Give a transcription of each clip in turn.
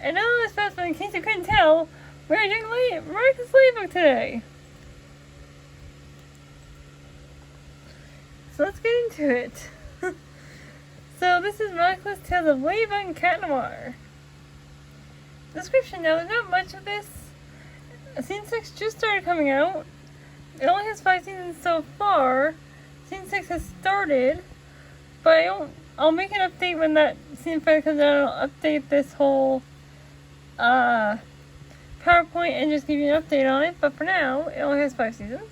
And now this fast, in case you couldn't tell, we're doing Miraculous ladybug today. So let's get into it. So this is Miraculous Tales of Ladybug and Cat Noir. Description: now there's not much of this. Season 6 just started coming out. It only has 5 seasons so far. Season 6 has started, but I'll make an update when that season 5 comes out. I'll update this whole PowerPoint and just give you an update on it. But for now, it only has 5 seasons.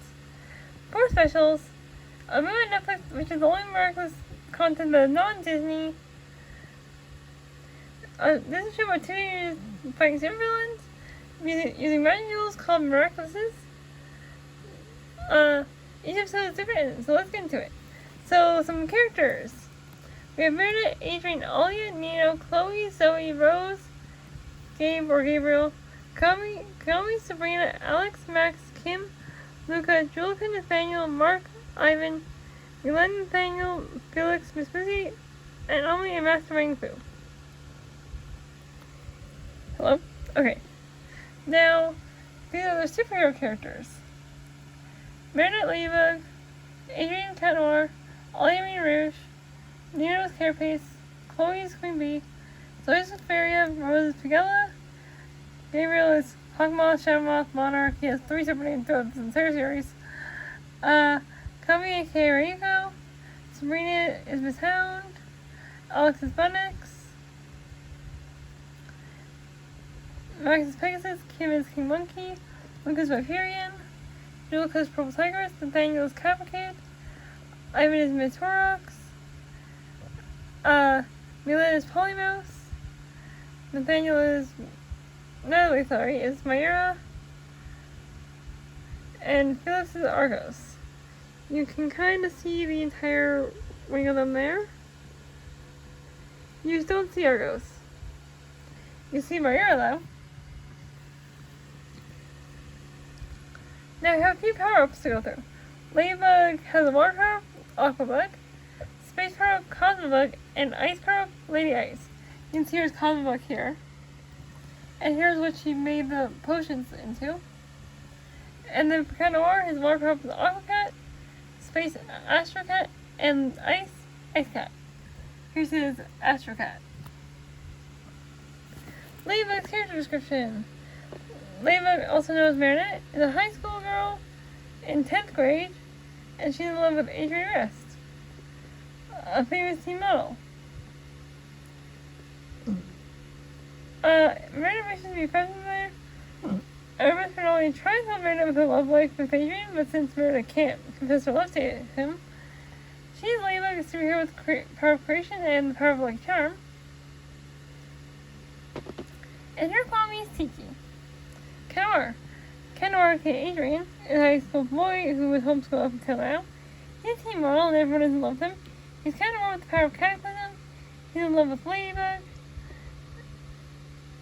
4 specials. A movie on Netflix, which is the only Miraculous content that is non-Disney. This is a show about 2 teenagers fighting supervillains using magic tools called Miraculouses. Each episode is different, so let's get into it. So, some characters. We have Meredith, Adrian, Alia, Nino, Chloe, Zoe, Rose, Gabe or Gabriel, Kami, Sabrina, Alex, Max, Kim, Luca, Julian, Nathaniel, Mark, Ivan, Milan, Nathaniel, Felix, Miss Missy, and Emily and Master Wang Fu. Hello? Okay. Now, these are the superhero characters. Meredith Ladybug, Adrian Cat Noir, Olivia Rouge, Nino's Carapace, Chloe's Queen Bee, Zoe's Feria, Rose is Pigella, Gabriel is Hawkmoth, Shadowmoth, Monarch. He has 3 separate names throughout this entire series. Kami aka Reiko, Sabrina is Miss Hound, Alex is Bunnix, Max is Pegasus, Kim is King Monkey, Luke is Viperian, Julica is Purple Tigress, Nathaniel is Cavalcade, Ivan is Miss Horrocks, Milan is Polymouse, Nathaniel is Myra, and Felix is Argos. You can kind of see the entire ring of them there. You just don't see Argos. You see Myra though. Now we have a few power-ups to go through. Ladybug has a water power-up, Aquabug, space power-up, Cosmobug, and ice power-up, Lady Ice. You can see here's Cosmobug here. And here's what she made the potions into. And then for Cat Noir, his water power-up is Aquacat, space Astrocat, and ice Cat. Here's his Astrocat. Ladybug's character description. Ladybug, also known as Marinette, is a high school girl in 10th grade, and she's in love with Adrian Rest, a famous teen model. Marinette wishes to be friends with her. Her best friend only tries to help Marinette with her love life with Adrian, but since Marinette can't confess her love to him, she's Ladybug, a superhero with power of creation and the power of lucky charm. And her mommy is Tiki. Cat Noir, aka Adrian, is a high school boy who was homeschooled up until now. He's a teen model and everyone doesn't love him. He's Cat Noir with the power of cataclysm. He's in love with Ladybug,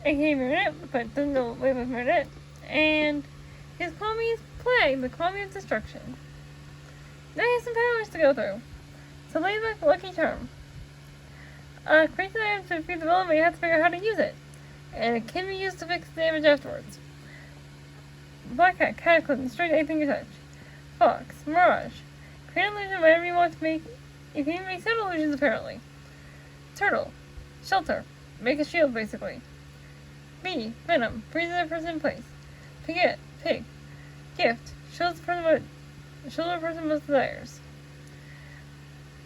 aka Marinette, but doesn't know Ladybug Marinette. And his Kwame is Plague, the Kwame of Destruction. Now he has some powers to go through. So Ladybug, Lucky Charm. Create the items to defeat the villain, but you have to figure out how to use it. And it can be used to fix the damage afterwards. Black Cat, Cataclysm, destroy anything you touch. Fox, Mirage. Create an illusion whatever you want to make. You can even make set illusions apparently. Turtle, Shelter. Make a shield basically. Bee, Venom. Freezes a person in place. Pig. Gift. Shows the person most desires.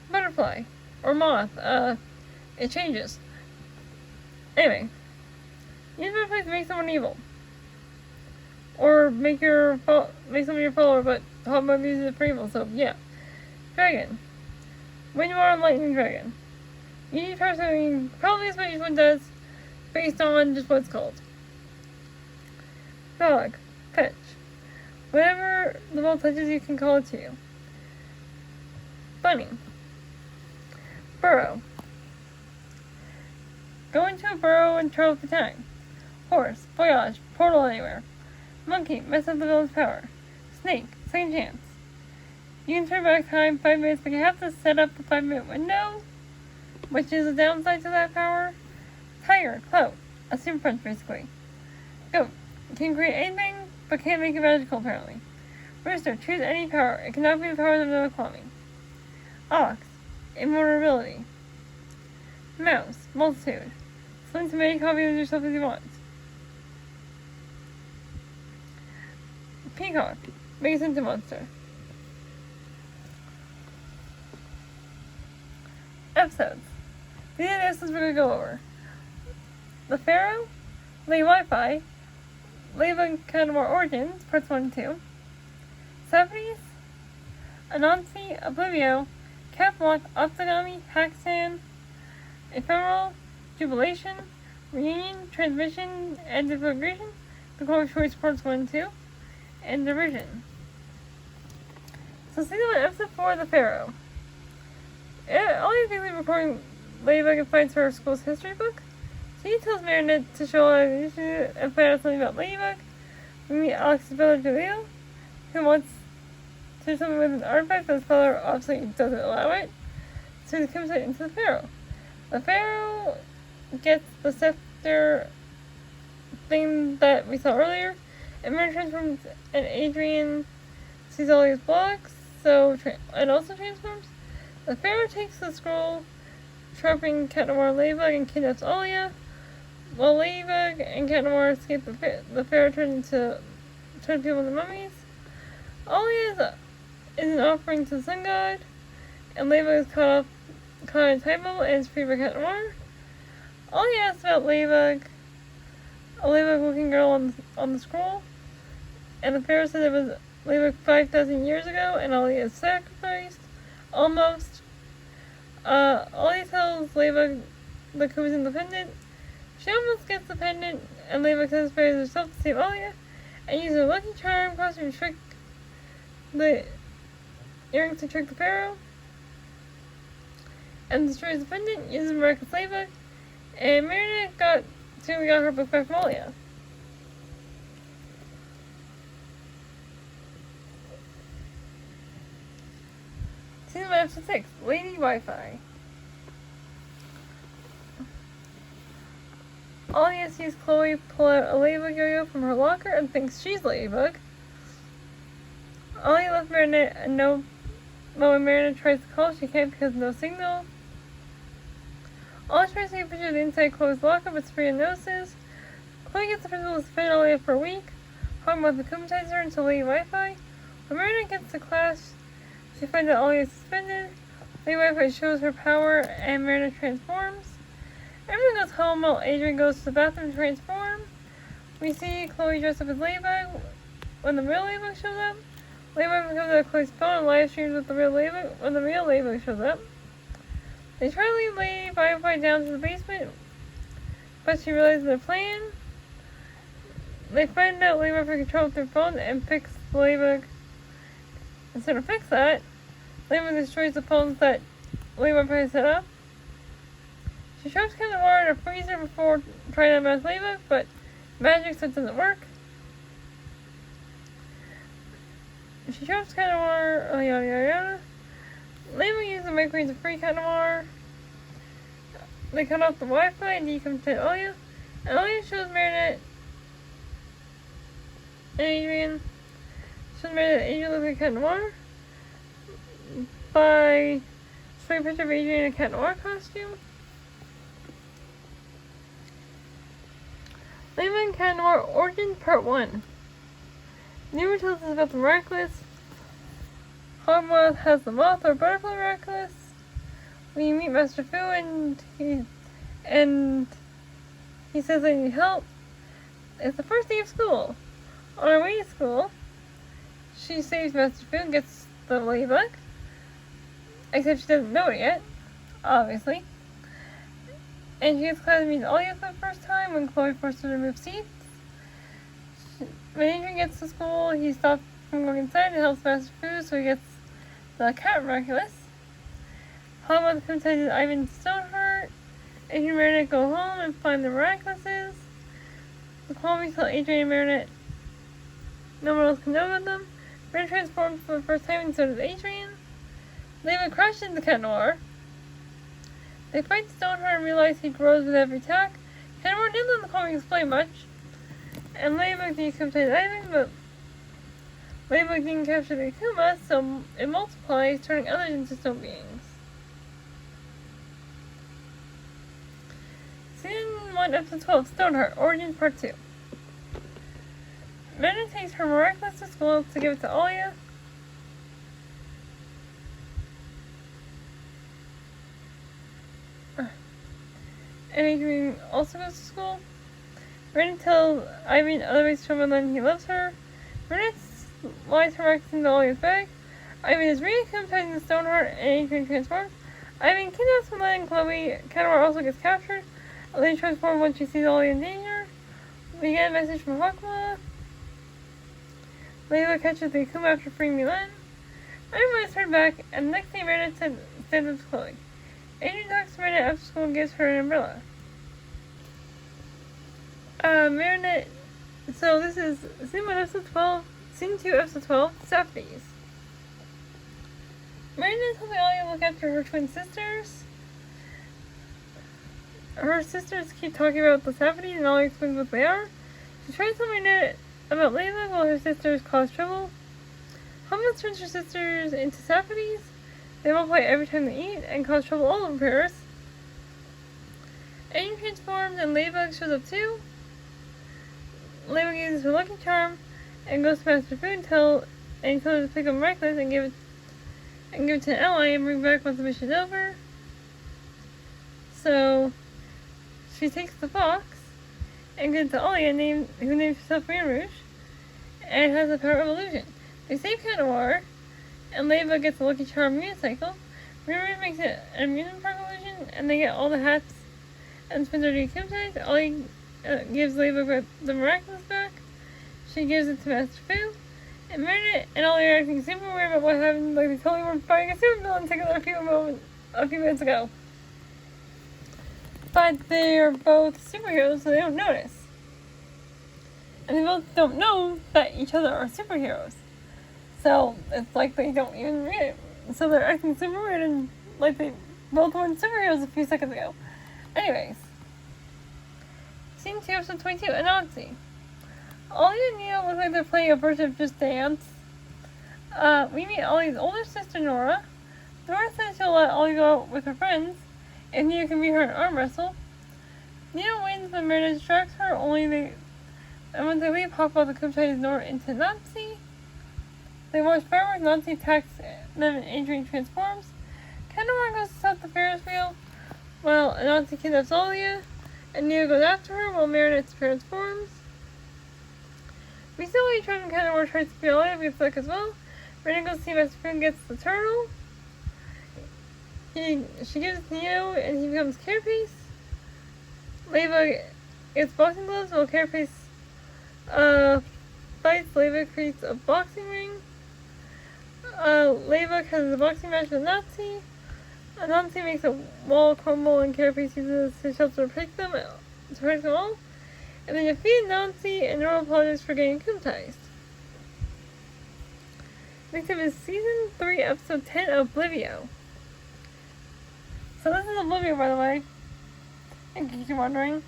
Butterfly. Or moth. It changes. Anyway. Use butterflies to make someone evil. Or make someone your follower, but Hotbug uses it for evil, so yeah. Dragon. When you are on Lightning Dragon. You need to try something probably as what each one does, based on just what it's called. Frolic. Fetch. Whatever the ball touches, you can call it to you. Bunny. Burrow. Go into a burrow and travel for time. Horse. Voyage. Portal anywhere. Monkey. Mess up the villain's power. Snake. Second chance. You can turn back time 5 minutes, but you have to set up the 5-minute window, which is a downside to that power. Tiger. Clout. a super punch, basically. Goat can create anything, but can't make it magical, apparently. Rooster, choose any power. It cannot be the power of another climbing. Ox, invulnerability. Mouse, multitude. Slim to make copies of yourself as you want. Peacock, make us into monster. Episodes. These are the episodes we're going to go over. The Pharaoh, Lady Wi-Fi, Ladybug Kind of More Origins, parts 1 and 2. 70s, Anansi, Oblivio, Caplock, Optogami, Hacksan, Ephemeral, Jubilation, Reunion, Transmission, and Disintegration, the Color Choice parts 1 and 2, and Derision. So season 1, episode 4, The Pharaoh. All these things are recording Ladybug finds her school's history book. She tells Marinette to show her and find out something about Ladybug. We meet Alex's brother Jaleel, who wants to do something with an artifact that his father obviously doesn't allow it. So he comes into the Pharaoh. The Pharaoh gets the scepter thing that we saw earlier, and Marinette transforms, and Adrian sees all these blocks, and also transforms. The Pharaoh takes the scroll, trapping Cat Noir and Ladybug, and kidnaps Alia. While Ladybug and Cat Noir escape, the Pharaoh turns people into mummies. Alia is an offering to the sun god, and Ladybug is caught in a time bubble and is freed by Cat Noir. Alia asks about Ladybug, a Ladybug-looking girl on the scroll, and the Pharaoh said it was Ladybug 5,000 years ago, and Alia is sacrificed. Almost. Alia tells Ladybug the coup is independent. She almost gets the pendant, and Ladybug satisfies herself to save Alia, and uses her lucky charm costume to trick the earrings to trick the Pharaoh, and destroys the pendant using Miraculous Ladybug, and Marinette got her book back from Alia. Season 1, episode 6, Lady Wi-Fi. Alia sees Chloe pull out a Ladybug yo-yo from her locker and thinks she's Ladybug. Alia left Marinette a note, but when Marinette tries to call, she can't because of no signal. Alia tries to take a picture of the inside Chloe's locker, but Sabrina notices. Chloe gets the principal to suspend Alia for a week. Hogmouth acclimatizes her into Lady Wi-Fi. When Marinette gets to class, she finds out Alia is suspended. Lady Wi-Fi shows her power, and Marinette transforms. Everyone goes home while Adrian goes to the bathroom to transform. We see Chloe dressed up as Ladybug. When the real Ladybug shows up, Ladybug comes out of Chloe's phone and live streams with the real Ladybug when the real Ladybug shows up. They try to lead Lady Wi-Fi down to the basement, but she realizes their plan. They find out Lady Wi-Fi controls their phone and fix the Ladybug. Instead of fix that, Ladybug destroys the phones that Lady Wi-Fi set up. She traps Cat Noir in a freezer before trying to unmask Ladybug, but magic, so it doesn't work. She traps Cat Noir, yada yada yada. Ladybug uses the microwave to free Cat Noir. They cut off the Wi-Fi and decontaminate Alia. And Alia shows Marinette and Adrian. Shows Marinette that Adrian looks like Cat Noir by showing a picture of Adrian in a Cat Noir costume. Ladybug and Cat Noir Origin Part 1. Nemo tells us about the Miraculous. Hogmoth has the moth or butterfly Miraculous. We meet Master Fu and he says I need help. It's the first day of school. On her way to school, she saves Master Fu and gets the Ladybug. Except she doesn't know it yet, obviously. And she gets class to meet Alia for the first time when Chloe forces her to move seats. When Adrian gets to school, he stops from going inside and helps Master Fu, so he gets the cat Miraculous. Hogwarts hypnotizes Ivan Stoneheart. Adrian and Marinette go home and find the Miraculouses. The Colonies tell Adrian and Marinette no one else can know about them. Marinette transforms for the first time and so does Adrian. Ladybug crashes into Cat Noir. They fight Stoneheart and realize he grows with every attack. Cat Noir did let the comic explain much, and ladybug didn't capture anything, but ladybug didn't capture the Akuma, so it multiplies, turning others into stone beings. Season 1, Episode 12, Stoneheart, Origins Part 2. Meredith takes her Miraculous to school to give it to Alia. And Adrian also goes to school. Meredith tells Ivy and other ways to show Madeline he loves her. Meredith lies her Miraculous into Alia's bag. Ivy is re-accumulating the Stoneheart and Adrian transforms. Ivy kidnaps Madeline and Chloe. Kenmore also gets captured. Alia transforms when she sees Alia in danger. We get a message from Hakma. Layla catches the Akuma after freeing Milan. Ivy is turned back, and the next day Meredith stands up to Chloe. Adrian talks to Meredith after school and gives her an umbrella. Meredith, so this is Season 1, Episode 12, Season 2, Episode 12, Safeties. Meredith helping Alia look after her twin sisters. Her sisters keep talking about the Safeties, and Alia explains what they are. She tries to tell Meredith about Layla while her sisters cause trouble. Hummus turns her sisters into Safeties. They multiply every time they eat and cause trouble all over Paris. Aiden transforms and Ladybug shows up too. Ladybug uses her lucky charm and goes to Master Food and tells her to pick up Miraculous and give it to an ally and bring back once the mission's over. So she takes the box and gives it to Alia, who names herself Green Rouge, and has the power of illusion. They save Cat Noir, and Ladybug gets a lucky charm unicycle. Green Rouge makes it an amusement park illusion, and they get all the hats and spins are decapitated. Alia gives Ladybug the Miraculous back. She gives it to Master Fu. And Meredith and Alia are acting super weird about what happened, like they totally were fighting a super villain together a few minutes ago. But they're both superheroes, so they don't notice. And they both don't know that each other are superheroes. So it's like they don't even read it. So they're acting super weird and like they both were superheroes a few seconds ago. Anyways. Scene 2, Episode 22, Anansi. Alia and Nina look like they're playing a version of Just Dance. We meet Alia's older sister, Nora. Nora says she'll let Alia go out with her friends, and Nina can meet her in arm wrestle. Nina wins, but Meredith distracts her, and when they leave, hop out the Kumchai is Nora into Nazi. They watch fireworks, Nazi attacks them, and Adrian transforms. Kenmore goes to stop the Ferris wheel, while Nazi kidnaps Alia, and Nina goes after her while Meredith transforms. We see Alia and Kenmore tries to beat Alia, but gets stuck as well. Meredith goes to see Master Spoon gets the turtle. She gives it to Neo, and he becomes Carapace. Ladybug gets boxing gloves, while Carapace fights. Ladybug creates a boxing ring. Ladybug has a boxing match with Nazi. Nazi makes a wall crumble, and Carapace uses his shelter to protect them all. And they defeat Nazi, and Nora apologizes for getting kumtized. Next up is Season 3, Episode 10, Oblivio. So this is Oblivio, by the way, in case you're wondering.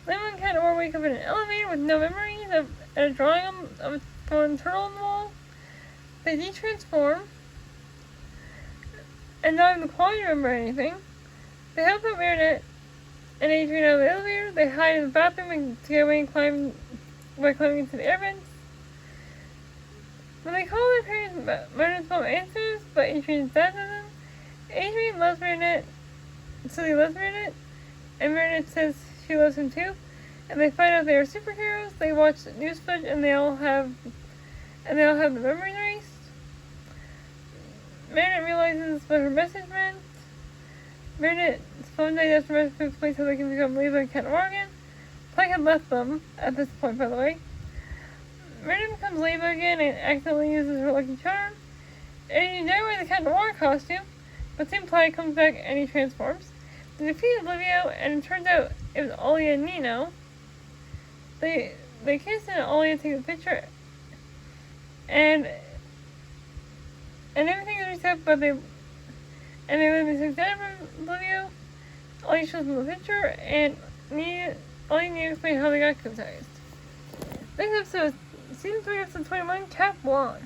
Lemon and Cat Noir wake up in an elevator with no memories and a drawing of a fallen turtle on the wall. They de-transform, and not even the quality remember anything. They help out Meredith and Adrian out of the elevator. They hide in the bathroom and to get away by climbing into the air vents. When they call their parents, Meredith's mom answers, but Adrian's dad doesn't. Adrian loves Meredith, so he loves Meredith, and Meredith says she loves him too. And they find out they are superheroes. They watch news footage, and they all have the memories erased. Meredith realizes what her message meant. Meredith's phone died after Meredith explains how they can become Lisa and Cat Noir again. Plank had left them at this point, by the way. Meredith becomes Lisa again and accidentally uses her lucky charm. And they wear the Cat Noir costume, but Tim Plague comes back and he transforms. They defeat Oblivio, and it turns out it was Alia and Nino. They kiss, and Alia takes a picture, and everything is reset, but they live in 6 from Oblivio. Alia shows them the picture, and all you need to explain how they got hypnotized. Next episode, Season 3, Episode 21, Cap Blanc.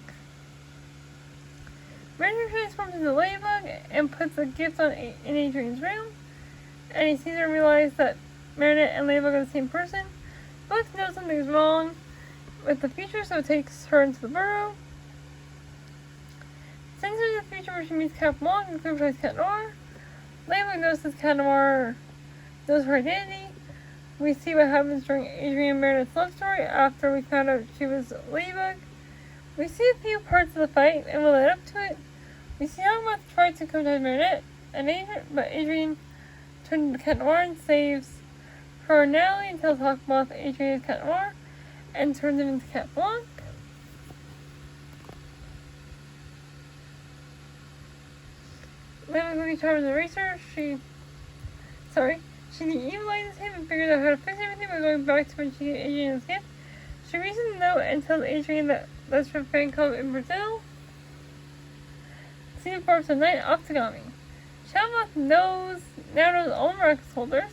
Meredith transforms into Ladybug and puts a gift in Adrian's room, and he sees her realize that Meredith and Ladybug are the same person, but knows something's wrong with the future, so it takes her into the burrow. Sends her to the future where she meets Cap Blanc and criticizes Cat Noir. Ladybug notices Cat Noir knows her identity. We see what happens during Adrian and Meredith's love story after we found out she was Ladybug. We see a few parts of the fight and we'll lead up to it. We see how much tried to contact Meredith and Adrian, but Adrian turned into Cat Noir and saves her narrowly until Hawkmoth Adrian is Cat Noir and turns him into Cat Blanc. Ladybug Lucky Charms the racer. She evilizes him and figures out how to fix everything by going back to when she gave Adrian his gift. She reads the note and tells Adrian that that's from a fan club in Brazil. Scene 4 Episode 9, Optigami. Shalmoth now knows all Miraculous holders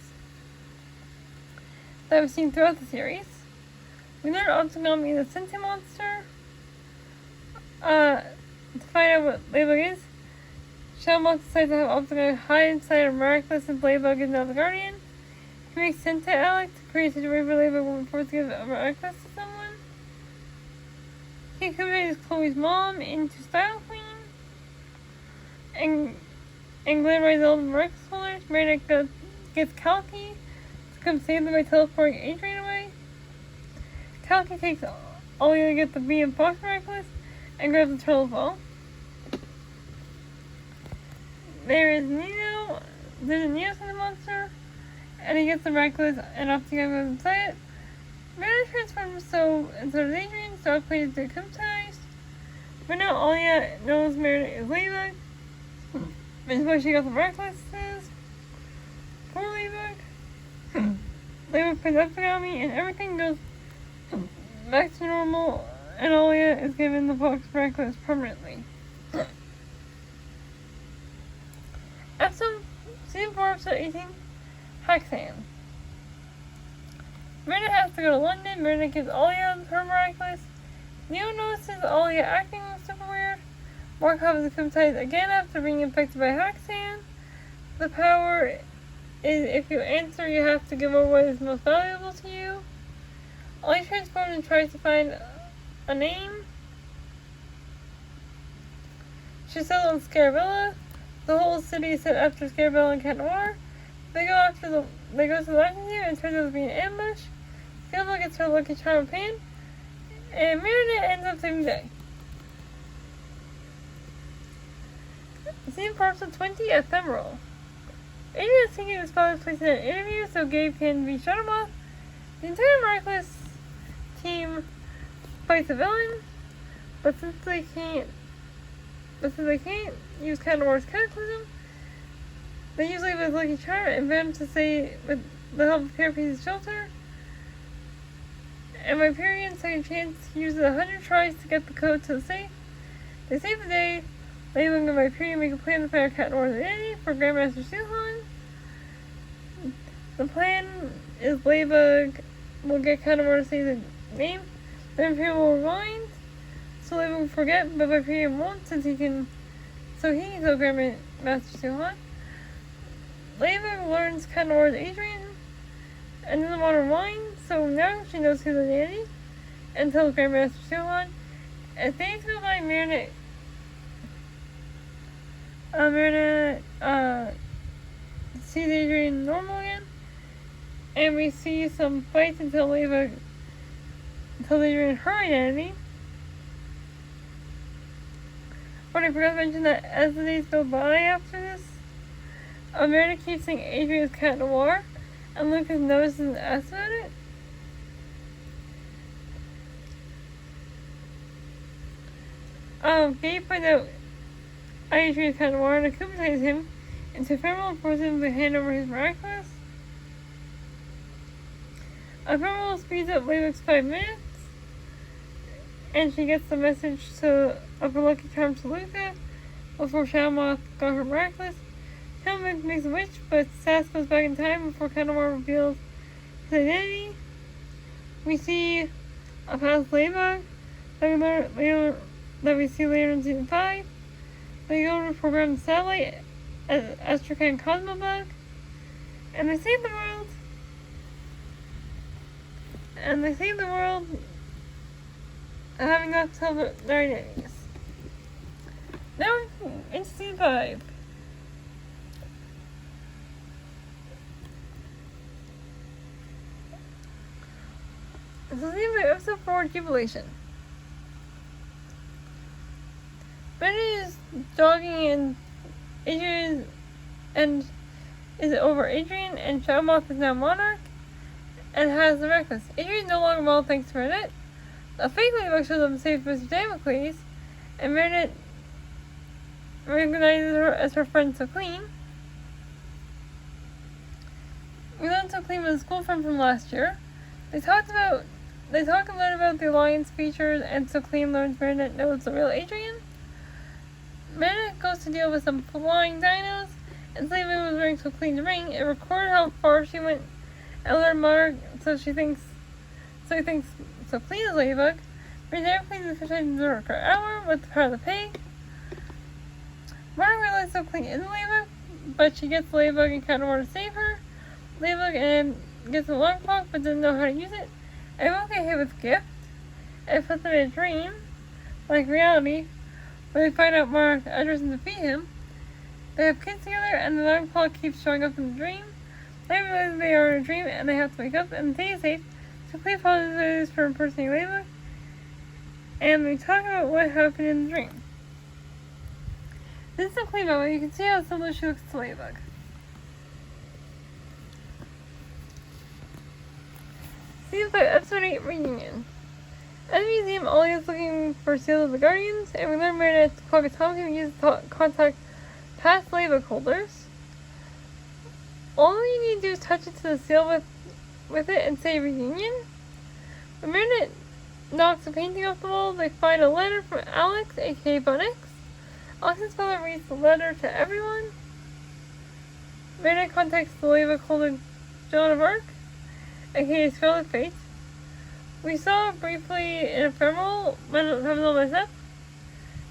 that we've seen throughout the series. We learn Optigami is a sentient monster. To find out what Ladybug is, Shalmoth decides to have Optigami hide inside a Miraculous since Ladybug is now the Guardian. He makes sense to Alec to create a situation where Ladybug will be forced to give a Miraculous to someone. He converts Chloe's mom into Style Queen. And glamorizes all the Miraculous holders. Meredith gets Kalki to come save them by teleporting Adrian away. Kalki takes Ollie to get the Bee and Fox Miraculous and grabs the turtle ball. There's a Neo Scented monster, and he gets the Miraculous and Optigami goes inside it. Meredith transforms instead of Adrian, so Queen is decomptized. But now Ollie knows Meredith is Ladybug. This is why she got the Miraculouses. Poor Ladybug. Ladybug plays Optigami and everything goes back to normal, and Alia is given the Fox Miraculous permanently. Season 4, Episode 18, Haxan. Meredith has to go to London. Meredith gives Alia her Miraculous. Neo notices Alia acting super weird. Markov is hypnotized again after being infected by Haxan. The power is if you answer, you have to give over what is most valuable to you. Ollie transforms and tries to find a name. She settles on Scarabella. The whole city is set after Scarabella and Cat Noir. They go to the lightning here and it turns out to be an ambush. Scarabella gets her lucky charm pan, and Meredith ends up saving the day. Season 4, Episode 20, Ephemeral. Adrian is thinking his father's place in an interview so Gabe can be Shuttermoth. The entire Miraculous team fights a villain, but since they can't use Cat Noir's Cataclysm, they use Ladybug's Lucky Charm and Venom to say with the help of Carapace's Shelter. And Viperian's second chance uses 100 tries to get the code to the safe. They save the day. Ladybug and Viperian make a plan to find Cat Noir's identity for Grandmaster Suhan. The plan is Ladybug will get Cat Noir to say the name, then Viperian will rewind, so Ladybug will forget, but Viperian won't since he can. So Grandmaster Suhan. Ladybug learns Cat Noir's Adrian and doesn't want to rewind, so now she knows his identity and tells Grandmaster Suhan. As days go by, Meredith sees Adrian normal again, and we see some fights until Adrian her identity. But I forgot to mention that as the days go by after this, Meredith keeps saying Adrian's Cat Noir, and Lucas notices and asks about it. Gabe finds out Adrian's Cat Noir and accompanies him into Ephemeral and forces him to hand over his Miraculous. Ephemeral speeds up Ladybug's 5 minutes, and she gets the message of her lucky charm to Luca before Shalmoth got her Miraculous. Shalmoth makes a wish, but Sass goes back in time before Cat Noir reveals his identity. We see a past ladybug that we see later in season 5. They go to program the satellite as Astrakhan Cosmobug, and they save the world. Having not told their identities. Now into season 5. So season 5, episode 4, Jubilation. Bennett is jogging and is over Adrian, and Shadow Moth is now Monarch and has the Miraculous. Adrian is no longer well thanks to Meredith. A fake ladybug shows up and saves Mr. Damocles, and Meredith recognizes her as her friend Clean. We learned Clean was a school friend from last year. They talk and learn about the Alliance features, and Clean learns Meredith knows the real Adrian. Meredith goes to deal with some flying dinos, and Slavin was wearing Clean's ring. It recorded how far she went and learned Mark, so he thinks Clean is Ladybug. Meredith cleans the fish items her hour with the power of the pig. Mark realizes Clean isn't Ladybug, but she gets the Ladybug and kind of wants to save her. Ladybug and gets an alarm clock, but doesn't know how to use it. Everyone get hit with a gift. It puts them in a dream, like reality. When they find out Mark's address and defeat him, they have kids together, and the alarm clock keeps showing up in the dream. They realize they are in a dream, and they have to wake up, and stay safe. So please apologize for impersonating Ladybug, and we talk about what happened in the dream. This is a clean moment. You can see how similar she looks to Ladybug. Season 5, Episode 8, Reunion. At the museum, Ollie is looking for seals of the Guardians, and we learn Meredith to call Atomic and use to contact past ladybug holders. All you need to do is touch it to the seal with it and say Reunion. When Meredith knocks a painting off the wall, they find a letter from Alex, aka Bunnix. Alex's father reads the letter to everyone. Meredith contacts the ladybug holder Joan of Arc, aka Scarlet Fate. We saw her briefly in Ephemeral when it was all messed up,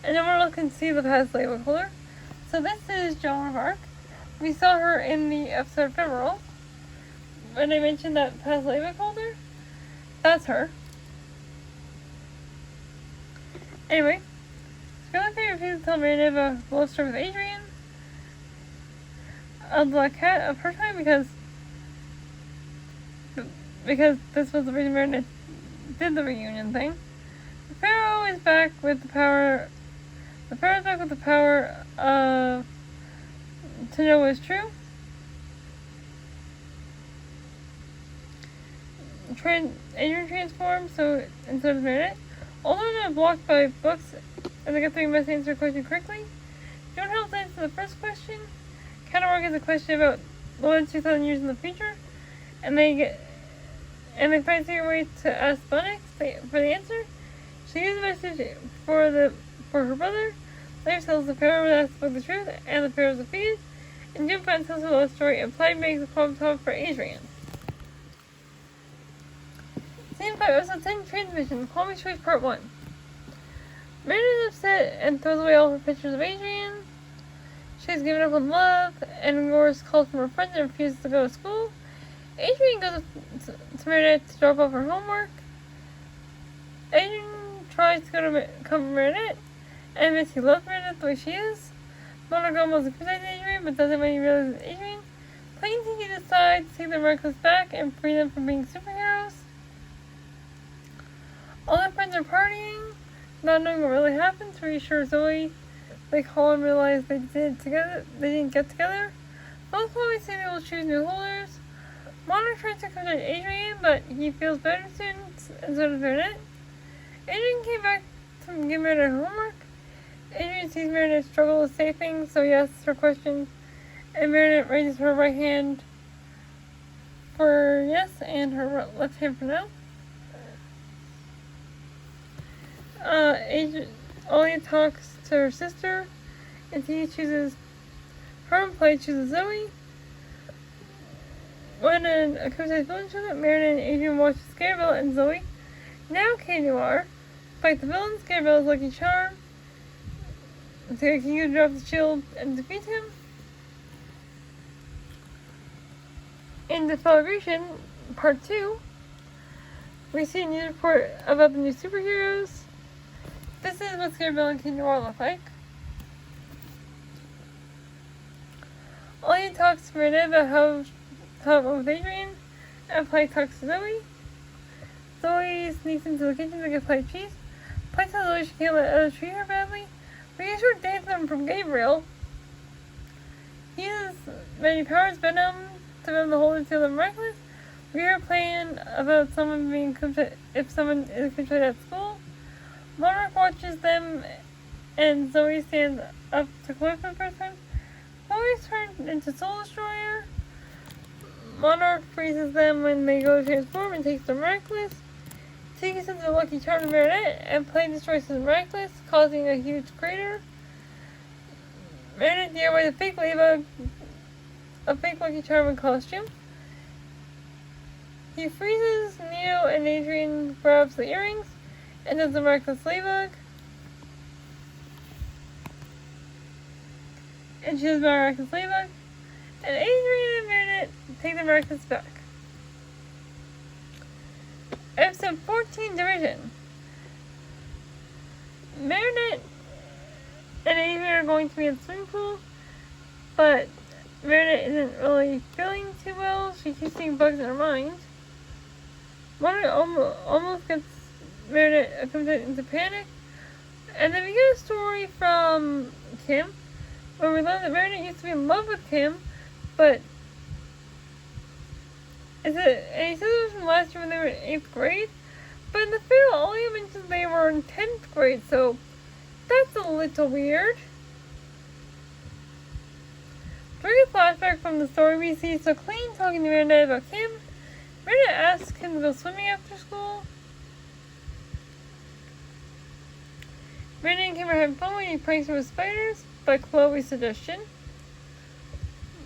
and then we're looking to see the past ladybug holder. So this is Joan of Arc. We saw her in the episode Ephemeral when I mentioned that past ladybug holder. That's her. Anyway, Scarlet Fate refuses to tell Meredith a love story with Adrian of the cat of her time because this was the reason Meredith did the reunion thing. The Pharaoh is back with the power. The Pharaoh's back with the power to know what is true. Adrian transforms, so instead of Meredith. Although they're blocked by books, and they get 3 must answer the question correctly. Joan helps answer the first question. Counterwork is a question about more than 2,000 years in the future, and they find a way to ask Bunnix for the answer. She uses a message for her brother. Later tells the Pharaoh that spoke the truth, and the Pharaoh is defeated. And Jim finds tells her love story, and Plague makes a problem top for Adrian. Season 5, Episode 10, Transmission, Call Me Choice Part 1. Meredith is upset and throws away all her pictures of Adrian. She's given up on love, and ignores calls from her friends and refuses to go to school. Adrian goes to Meredith to drop off her homework. Adrian tries to come to Meredith, and admits he loves Meredith the way she is. Monarch almost criticizes Adrian, but doesn't when he realizes Adrian. Plain he decides to take the Miraculous back and free them from being superheroes. All their friends are partying, not knowing what really happened. To reassure Zoe, they call and realize they didn't get together. Both always say they will choose new holders. Monarch tries to contact Adrian, but he feels better soon, and so does Meredith. Adrian came back to give Meredith her homework. Adrian sees Meredith struggle to say things, so he asks her questions, and Meredith raises her right hand for yes, and her left hand for no. Ollie talks to her sister, and he chooses her and Play chooses Zoe. When a coach villain shows up, Meredith and Adrian watch Scarebell and Zoe, now Noir, fight the villain. Scarebell's lucky charm. So can you drop the shield and defeat him? In the celebration, part 2, we see a news report about the new superheroes. This is what Scarebell and King Noir look like. Ollie talks to Meredith about how it went with Adrian, and Play talks to Zoe. Zoe sneaks into the kitchen to get Play cheese. Play tells Zoe she can't let others treat her badly. We get short dates them from Gabriel. He has many powers, Venom, to be able to hold it to the Miraculous. We are playing about someone being if someone is controlled at school. Monarch watches them, and Zoe stands up to collect for the first time. Zoe's turned into Soul Destroyer. Monarch freezes them when they go to transform and takes the Miraculous. Takes into the Lucky Charm to Meredith, and Play destroys the Miraculous, causing a huge crater. Meredith DIYs a fake ladybug, a fake Lucky Charm and costume. He freezes Neo, and Adrian grabs the earrings and does the Miraculous ladybug. And she does the Miraculous ladybug. And Adrian and Meredith take the Miraculous back. Episode 14, Division. Meredith and Adrian are going to be in the swimming pool, but Meredith isn't really feeling too well. She keeps seeing bugs in her mind. Monarch almost gets Meredith into panic. And then we get a story from Kim, where we learn that Meredith used to be in love with Kim, but and he said it was from last year when they were in 8th grade, but in the film, Ollie mentions they were in 10th grade, so that's a little weird. During a flashback from the story, we see Clean talking to Meredith about Kim. Meredith asks him to go swimming after school. Meredith and Kim are having fun when he pranks her with spiders, by Chloe's suggestion.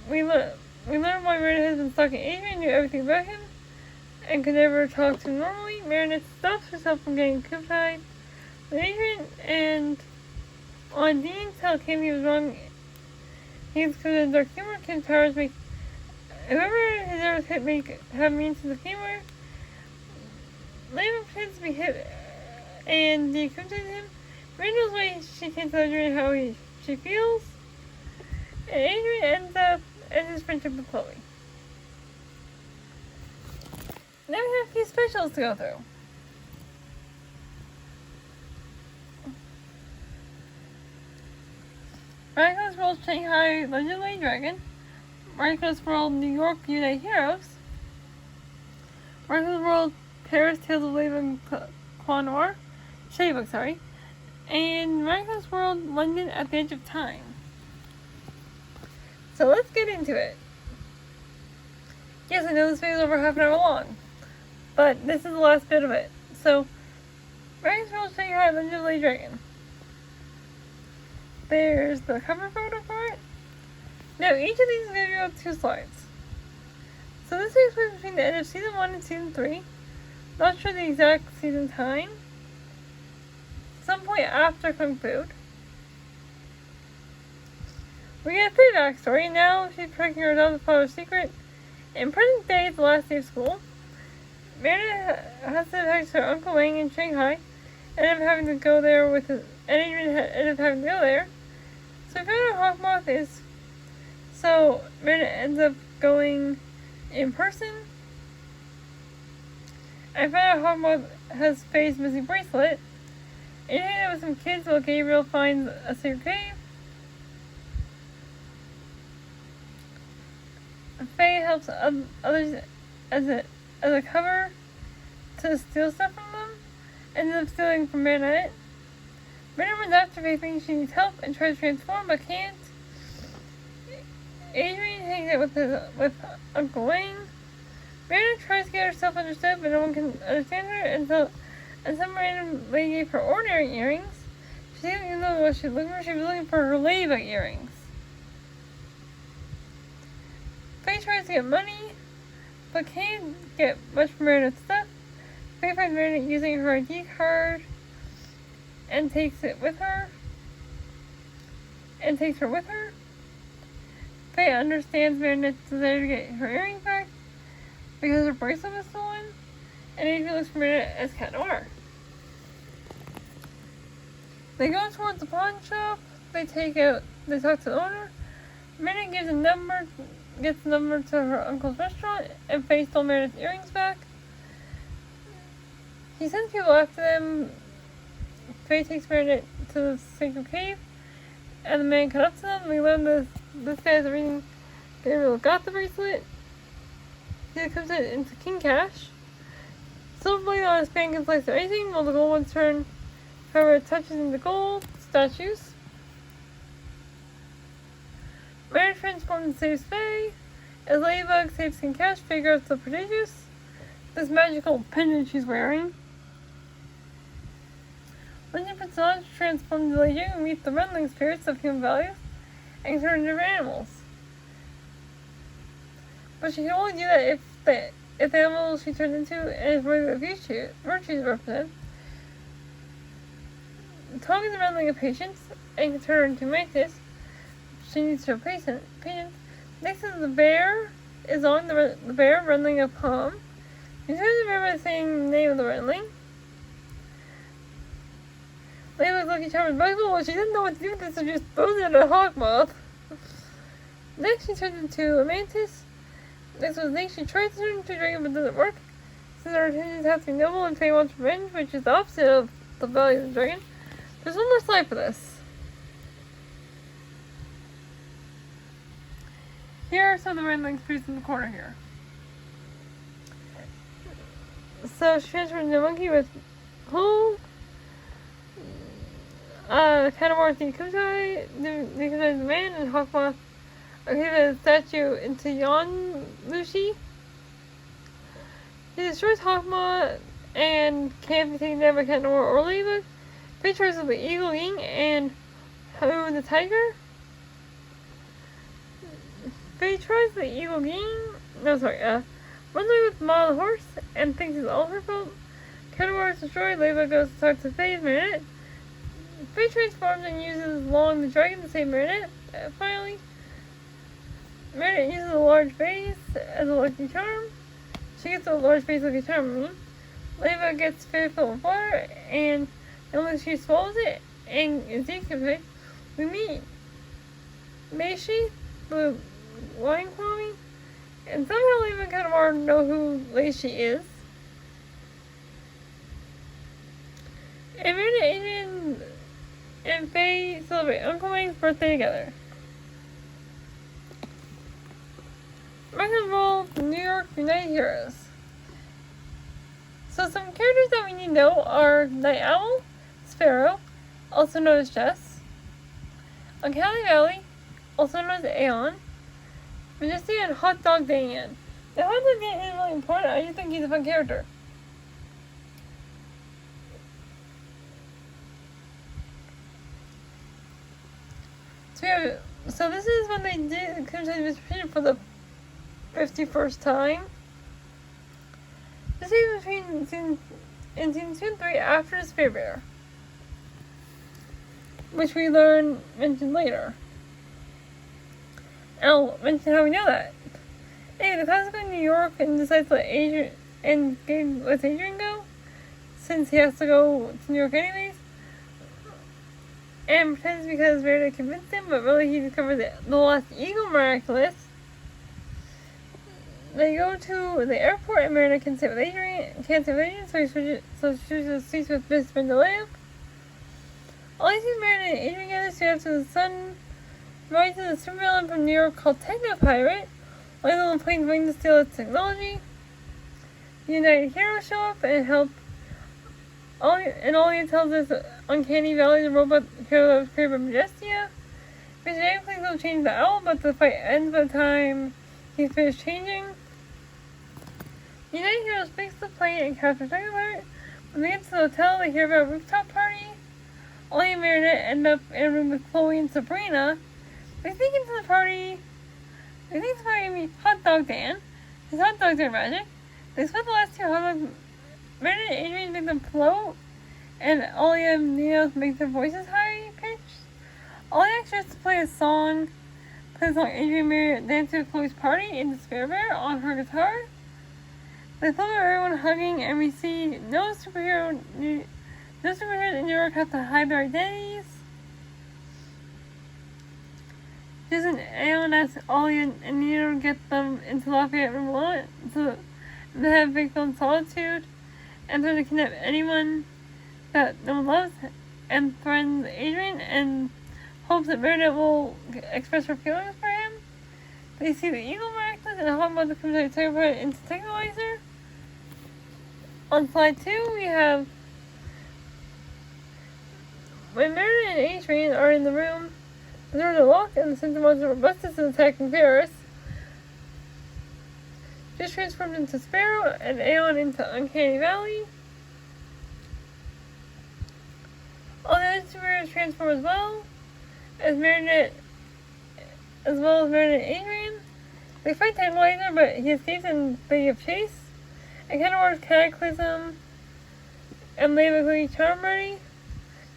We learn why Meredith has been stalking Adrian, knew everything about him, and could never talk to him normally. Meredith stops herself from getting coop-tied with Adrian, and on Dean tells Kim he was wrong. He's committed dark humor. Kim's powers make whoever his errors hit have means to the humor. Later pretends to be hit and decrypted him. Meredith knows why she can't tell Adrian how she feels. And Adrian ends up as his friendship with Chloe. Now we have a few specials to go through. Miraculous World Shanghai Legendary Dragon. Miraculous World New York Unite Heroes. Miraculous World Paris Tales of Ladybug Noir. Ladybug, sorry. And Miraculous World London at the Edge of Time. So let's get into it. Yes, I know this video is over half an hour long, but this is the last bit of it. So, Miraculous World Shanghai Legendary Dragon. There's the cover photo for it. Now, each of these is going to go up 2 slides. So this takes place between the end of Season 1 and Season 3. Not sure the exact season time. Some point after Kung Fu. We get a free backstory. Now she's protecting her adopted father's secret. In present day, it's the last day of school. Meredith has to text her Uncle Wang in Shanghai, and end up having to go there with his, and Adrian ended up having to go there. So we found out Hawkmoth is. So Meredith ends up going in person. I found out Hawkmoth has Faye's missing bracelet. And hanging out with some kids while Gabriel finds a secret cave. Faye helps others as a cover to steal stuff from them, and ends up stealing from Meredith. Meredith runs after Faye thinking she needs help and tries to transform but can't. Adrian hangs out with Uncle Wayne. Meredith tries to get herself understood, but no one can understand her, and some random lady gave her ordinary earrings. She didn't even know what she was looking for. She was looking for her ladybug earrings. Faye tries to get money, but can't get much from Meredith's stuff. Faye finds Meredith using her ID card and takes her with her. Faye understands Meredith's desire to get her earrings back because her bracelet was stolen, and Adrian looks for Meredith as Cat Noir. They go towards the pawn shop. They talk to the owner. Meredith gets the number to her uncle's restaurant, and Faye stole Meredith's earrings back. He sends people after them. Faye takes Meredith to the sacred cave, and the man comes up to them. We learn this guy's the reason Gabriel got the bracelet. He comes into King Cash. Silver blade on his pan can slice through anything, while the gold ones turn, however, it touches into gold statues. Meredith transforms and saves Faye. As Ladybug saves King Cash, Faye grabs the prodigious, this magical pendant she's wearing. When she puts on, she transforms the lady and meets the rendling spirits of human values and turn into animals. But she can only do that if the animal she turns into is worthy of virtues represent. Tongue is a rendling of patience and can turn her into mantis. She needs to show patience. Next is the bear is on the bear rendling of palm. She turns the bear by saying the name of the rendling. Ladybug's lucky charm is magical. Well, she didn't know what to do with this, so she just throws it at a hawk moth. Next, she turns into a mantis. Next was Link. She tries to turn into a dragon, but doesn't work. Since her intentions have to be noble and Faye wants revenge, which is the opposite of the value of the dragon. There's one more slide for this. Here are some of the rendling spirits in the corner here. So she transforms into a monkey with who? Kanamar Nikutai, Nikutai is a man, and Hawkmoth a statue into Yon Lushi. He destroys Hawkmoth and can't be taken down by Kanamar or Ladybug. Faye tries with the Eagle Ying and Haru the Tiger. Faye tries the Eagle Ying, runs away with Ma the horse and thinks it's all her fault. Kanamar is destroyed, Ladybug goes to talk to Faye's Marinette. Faye transforms and uses Long the Dragon to save Marinette. Finally, Marinette uses a large vase as a lucky charm. She gets a large vase lucky charm. Ladybug gets Faye full of water, and unless she swallows it and is decapitated, we meet Meishi, the lion clone, and somehow Ladybug kind of know who Meishi is. And Marinette, Adrian, and Faye celebrate Uncle Wayne's birthday together. Rock and roll, the New York United Heroes. So some characters that we need to know are Night Owl, Sparrow, also known as Jess, Uncanny Valley, also known as Aeon, Majesty, and Hot Dog Dan. Now, Hot Dog Dan isn't really important, I just think he's a fun character. So this is when they did Crimson Distribution for the 51st time. This is between in season 2 and 3 after the Spear Bear, which we mentioned later. And I'll mention how we know that. Anyway, the class goes to New York and decides to let Adrian go, since he has to go to New York anyways. And pretends because Meredith convinced him, but really he discovers the lost eagle Miraculous. They go to the airport and Meredith can't stay with Adrian, so she switches seats with Miss Mendeley. All he sees Meredith and Adrian together, so after the sun rises, a supervillain from New York called Techno Pirate, lands on the plane's wing to steal its technology. The United Heroes show up and help. All he tells us Uncanny Valley, the robot hero that was created by Majestia. Mr. A thinks he'll change the owl, but the fight ends by the time he's finished changing. The United Heroes fix the plane and capture Tiger Pirate. When they get to the hotel, they hear about a rooftop party. Ollie and Marinette end up in a room with Chloe and Sabrina. They sneak into the party. They think it's going to be Hot Dog Dan. His hot dogs are magic. They split the last two hot dogs. Brandon and Adrian make them float, and Ollie and Nino make their voices high pitched. Ollie actually has to play a song. Plays along Adrian Mary dance to Chloe's party in Despair Bear on her guitar. They film everyone hugging, and we see no superheroes in New York have to hide their identities. Jason Aon asks Ollie and Nino to get them into Lafayette Vermont so they have victim solitude, and try to kidnap anyone that no one loves, and threatens Adrian and hopes that Meredith will express her feelings for him. They see the Eagle Miraculous and Hot Mother comes out to take her into Technolizer. On slide 2, we have when Meredith and Adrian are in the room, the doors are locked and the symptoms are robustus and attacking Paris. Just transformed into Sparrow and Aeon into Uncanny Valley. All the other superheroes transform as well as Meredith and Adrian. They fight Technolizer, but he escapes and they give chase. And Kenneworth's Cataclysm and Ladybug Charm ready.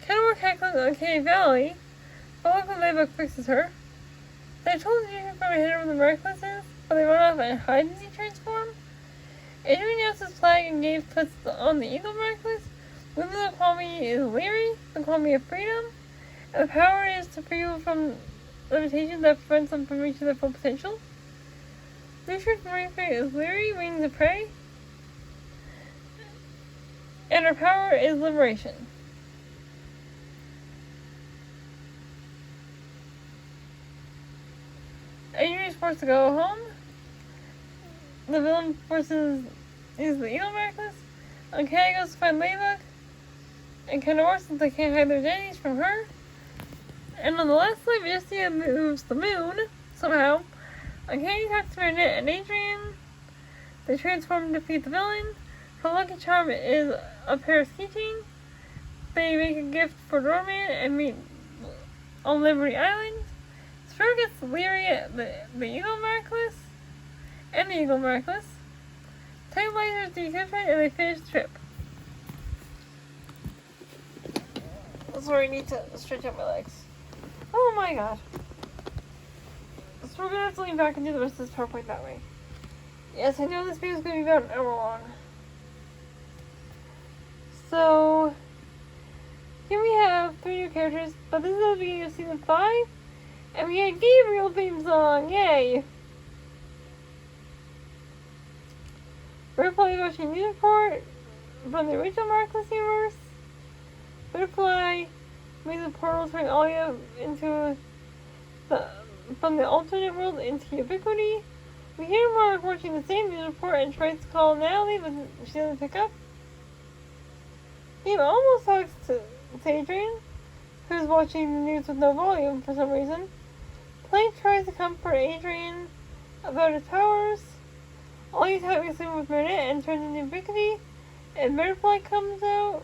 Kenneworth Cataclysm Uncanny Valley, but luckily Ladybug fixes her. They're told to use from a hit of the Miraculouses, but they run off and hide as he transform. Adrian yells his flag and Gabe puts on the Eagle Miraculous. Moving the Kwame is Leary, the Kwame of freedom, and the power is to free you from limitations that prevent them from reaching their full potential. Lucifer's Marine Fate is Leary, Wings of Prey, and her power is liberation. Adrian is forced to go home. The villain forces is the Eagle Miraculous. Uncanny goes to find Ladybug, and Kenneworth since they can't hide their identities from her. And on the last slide, Vestia moves the moon somehow. Uncanny talks to Marinette and Adrian. They transform and defeat the villain. Her lucky charm is a pair of keychains. They make a gift for Doorman and meet on Liberty Island. Sparrow gets Leary at the Eagle Miraculous and the Eagle Miraculous. Technolizers decrypt and they finish the trip. Sorry, I need to stretch out my legs. Oh my god. So we're gonna have to lean back and do the rest of this PowerPoint that way. Yes, I know this video is gonna be about an hour long. So, here we have 3 new characters, but this is the beginning of season 5, and we had Gabriel theme song, yay! Butterfly watching news report from the original Miraculous universe. Butterfly makes a portal turning Alia from the alternate world into Ubiquity. We hear Mark watching the same news report and tries to call Natalie, but she doesn't pick up. He almost talks to Adrian, who's watching the news with no volume for some reason. Plank tries to comfort Adrian about his powers. Ollie talks in with Marinette and turns into Ubiquity, and Butterfly comes out,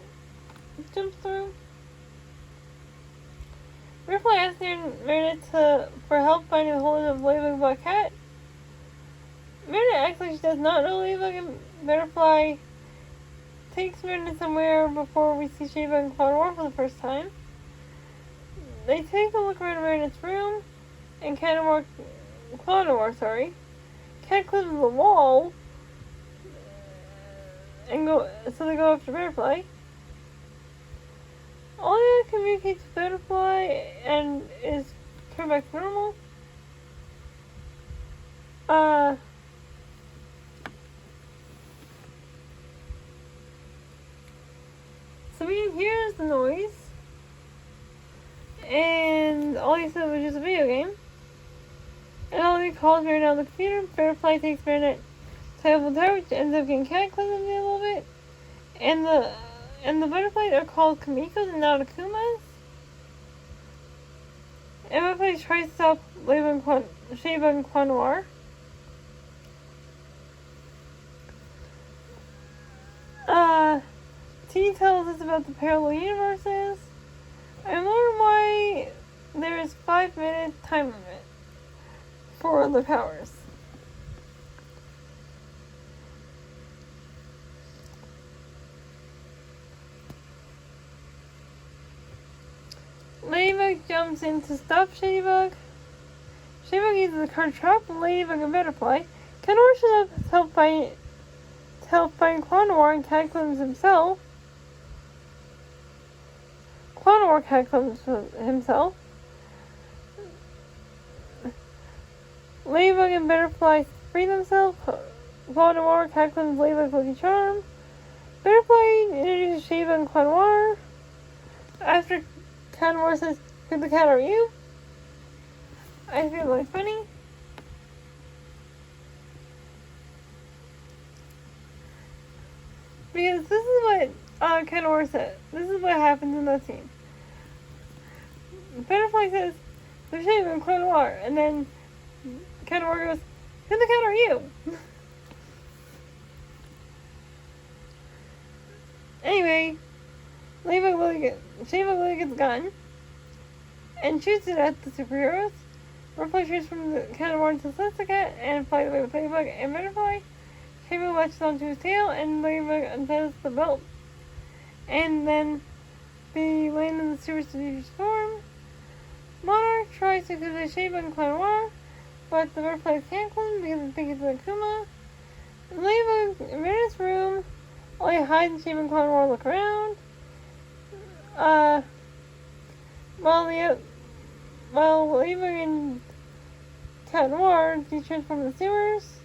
jumps through. Butterfly asks Marinette for help finding the hold of Ladybug Black Cat. Marinette acts like she does not know Ladybug, and Butterfly takes Marinette somewhere before we see Sheba and Cloud for the first time. They take a look around Marinette's room, and cataclysms the wall, and so they go after Butterfly. Alia communicates with Butterfly and is turned back to normal. So we can hear the noise, and Alia said it was just a video game. And Alia calls Marinette on the computer. Butterfly takes Marinette to Eiffel Tower, which ends up getting cataclysmed a little bit. And the butterflies are called Kamikos and not Akumas. And Butterfly tries to stop Sheba and Quan Noir. T tells us about the parallel universes. I learned why there is 5-minute time limit for the powers. Butterfly jumps in to stop Shadybug. Shadybug uses the card trap Ladybug and Butterfly. Ken shows up to help fight Noir and Cataclysms himself. Noir Cataclysms himself. Ladybug and Butterfly free themselves. Noir Cataclysms Ladybug Lucky Charm. Butterfly introduces Shadybug and Noir. After Noir says, "Who the cat are you?" I feel really funny. Because this is what Noir said. This is what happens in that scene. Butterfly says, "There's Shadybug and Noir," and then Noir goes, "Who the cat are you?" Anyway, Shadybug gets a gun and shoots it at the superheroes. Butterfly shoots from the Noir into the cat and flies away with Ladybug and Butterfly. Shadybug latches onto his tail and Ladybug undoes the belt. And then they land in the super severe storm. Monarch tries to kill the Shadybug and Noir, but the butterflies can't kill him because they think it's an Akuma. Ladybug in Meredith's room, only hides and Shadybug and Noir look around. While Ladybug and Noir de-transform the sewers.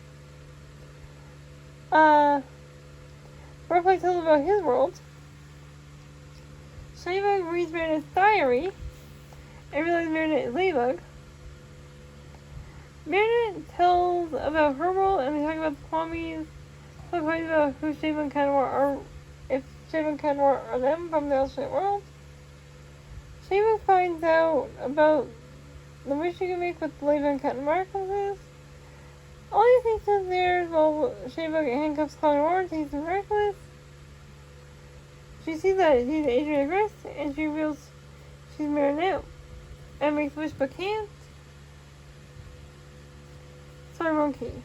Butterfly tells about his world. Shadybug reads Meredith's diary and realizes Meredith is Ladybug. Meredith tells about her world and they talk about the Kwamis. Talk about who Shadybug and Noir are, if Shadybug and Noir are them from the alternate world. Shadybug finds out about the wish you can make with Ladybug and Miraculous. All he thinks is theirs while Shadybug handcuffs Noir and takes Miraculous. She sees that he's Adrian Regress and she reveals she's Marinette and makes wish but can't. Sorry, monkey.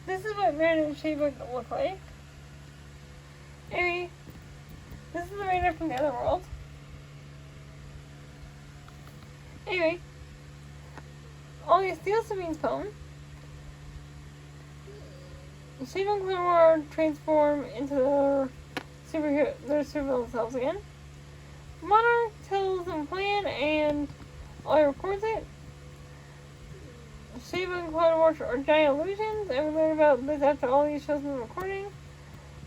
This is what Marinette and Shadybug look like. Anyway, this is the Marinette from the other world. Anyway, Ollie steals Sabine's phone. Shadybug and Noir transform into their supervillain selves again. Monarch tells them a plan and Ollie records it. Shadybug and Noir are giant illusions, and we learn about this after Ollie shows them the recording.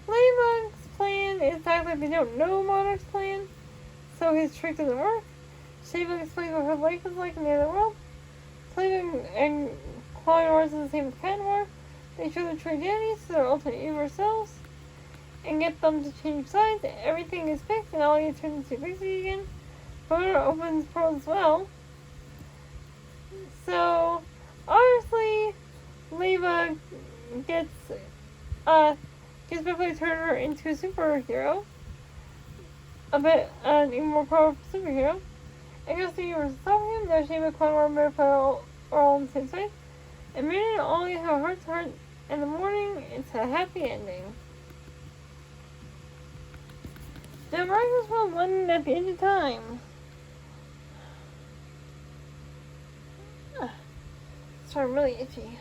Ladybug's plan is to act like they don't know Monarch's plan, so his trick doesn't work. Shadybug explains what her life is like in the other world. Ladybug and Noir is the same as Cat Noir. They show their true identities to their alternate universe selves and get them to change sides. Everything is fixed and Ollie turns into Pixie again. Boner opens portals as well. So, obviously, Ladybug gets Butterfly to turn her into a superhero. An even more powerful superhero. And goes to the universe to stop him. Now Shadybug, Noir, and Butterfly are all on the same side. And Mary and Ollie have a heart-to-heart in the morning. It's a happy ending. Now Miraculous won one at the end of time. Sorry, I'm really itchy.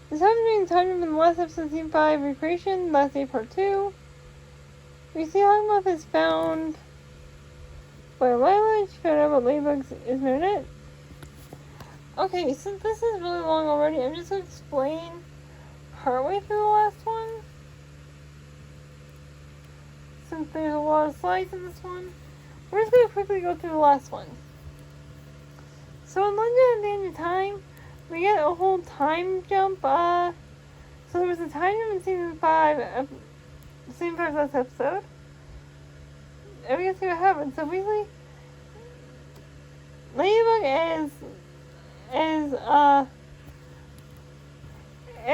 This happened during the time from the last episode of Season 5, Recreation, Last Day Part 2. We see Hogmoth is found by Lila. She found out about Ladybug is Marinette. Okay, since this is really long already, I'm just going to explain partway through the last one. Since there's a lot of slides in this one. We're just going to quickly go through the last one. So in Legend at the End of Time, we get a whole time jump. So there was a time jump in Season 5, Season 5's last episode. And we can see what happens. So basically, Ladybug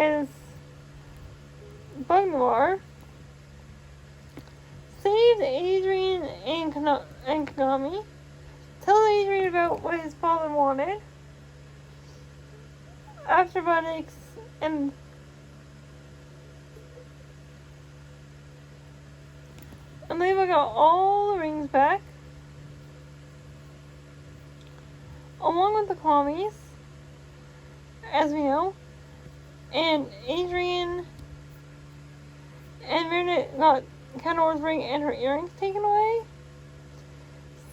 is Bug Noir saved Adrian and Konami, tells Adrian about what his father wanted. Afterbiotics and And Ladybug got all the rings back, along with the Clamies, as we know. And Adrian and Meredith got Canora's ring and her earrings taken away.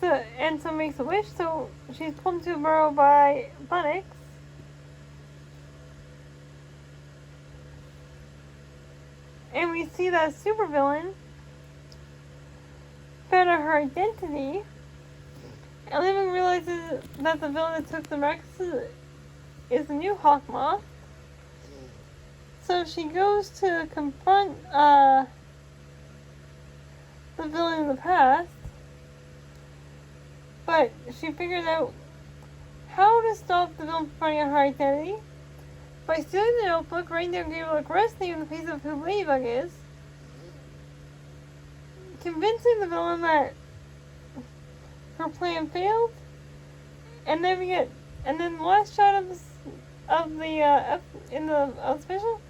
So makes a wish, so she's pulled to a burrow by Bunnix. And we see that supervillain found out her identity. And Ladybug realizes that the villain that took the Miraculous is the new Hawkmoth. So she goes to confront the villain in the past. But she figures out how to stop the villain from finding out her identity by stealing the notebook, writing down Gabriel's rest name in the face of who Ladybug is, convincing the villain that her plan failed, and then the last shot of the special,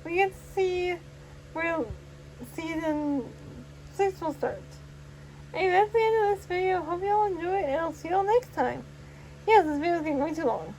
we get to see where season 6 will start. Anyway, that's the end of this video. Hope you all enjoy it, and I'll see you all next time. Yes, this video is getting way too long.